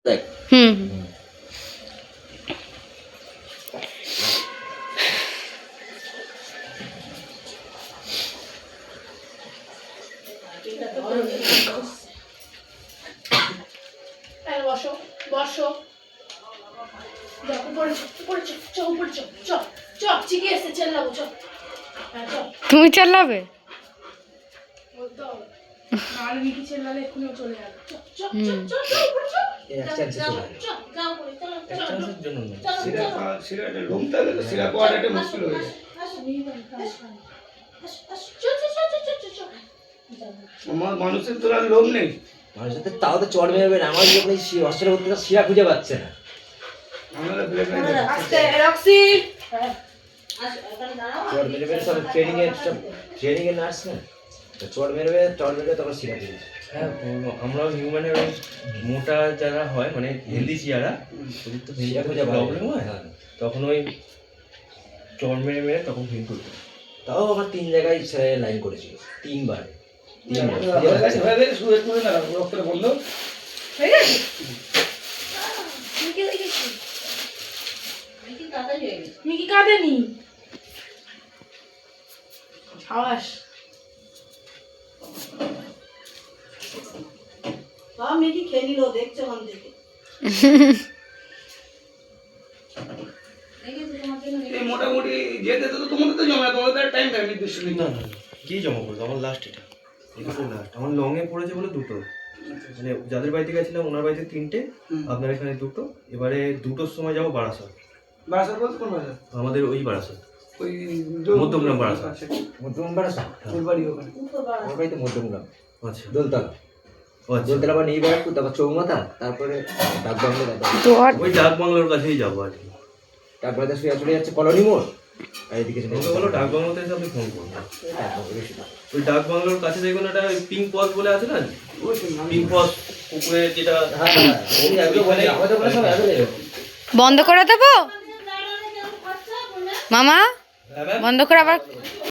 দেখ হুম বসো বসো চিকি এসে চেল্লাবো চ তুমি চালাবে আর মিকি চেল্লালে এক্ষুনি চলে যাবে মানুষের তো আর লোভ নেই। মানুষের তো তাও তো চড় মেরবে না। আমার যখন অস্ট্রেলিয়া করতে শিরা খুঁজে পাচ্ছে না। চড় মেরবে সব ট্রেনিং এ নার্স না, চড় মেরবে তখন শিরা খুঁজে। হ্যাঁ, আমরাও হিউম্যানের ওই মোটা যারা হয় মানে হেলদি যারা ওদের তো শিরা খুঁজে প্রবলেম হয়, হ্যাঁ। তখন ওই চড় মেরে মেরে তখন ভিন করতে। তাও আমার 3 জায়গায় লাইন করেছিল 3 বার। মিকি কাঁদেনি সাবাস মিকি খেলিল দেখছো ওখান থেকে মোটামুটি যেতে তো তোমাদের তো জমা, তোমাদের টাইম থাকে নির্দিষ্ট নেই। না না কি জমা করবো, আমার লাস্ট এটা লাস্ট আমার লংয়ে পড়েছে বলে দুটো, মানে যাদের বাড়িতে গেছিলাম ওনার বাড়িতে 3টে, আপনার এখানে 2টো। এবারে 2টোর সময় যাবো বারাসাত। বারাসাত বলতে কোন বারাসাত? আমাদের ওই বারাসাত, ওই মধ্যমগ্রাম বারাসাত। মধ্যমগ্রাম বারাসা ওর বাড়ি ওখানে। আমার বাড়িতে মধ্যমগ্রাম, আচ্ছা দোলতলা। আচ্ছা, দোলতলা বা নেই বারাকপুর, তারপর চৌমাথা, তারপরে ডাকবাংলো। তো আর ওই ডাক বাংলোর কাছেই যাবো আর কি। তারপরে শুয়ে চলে যাচ্ছে কলোনি মোড়, আর এদিকে ওকে বলো ডাক বাংলোতে এসে আপনি ফোন করুন। ওই ডাক বাংলোর কাছে দেখুন একটা পিঙ্ক পথ বলে আছে না, পিঙ্ক পথ পুকুরে যেটা বন্ধ করে দেবো মামা, বন্ধ করে আবার